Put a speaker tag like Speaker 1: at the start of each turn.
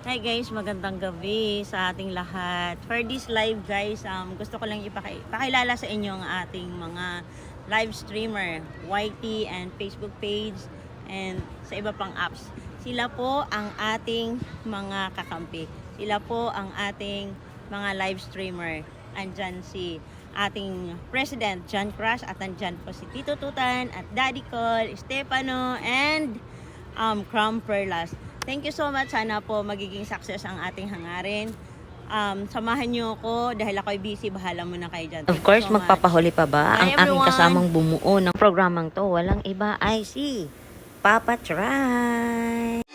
Speaker 1: Hi guys, magandang gabi sa ating lahat. For this live guys, gusto ko lang ipakilala sa inyo ang ating mga live streamer, YT and Facebook page and sa iba pang apps. Sila po ang ating mga kakampi. Sila po ang ating mga live streamer. Andyan si ating President John Crush at andyan po si Tito Tutan at Daddy Col, Stefano and Crown Perlas. Thank you so much. Sana po magiging success ang ating hangarin. Samahan niyo ako dahil ako'y busy. Bahala muna kayo dyan.
Speaker 2: Of course, magpapahuli pa ba ang
Speaker 1: Hi,
Speaker 2: aking
Speaker 1: everyone.
Speaker 2: kasamang bumuo ng programang to? Walang iba ay si Papa Try.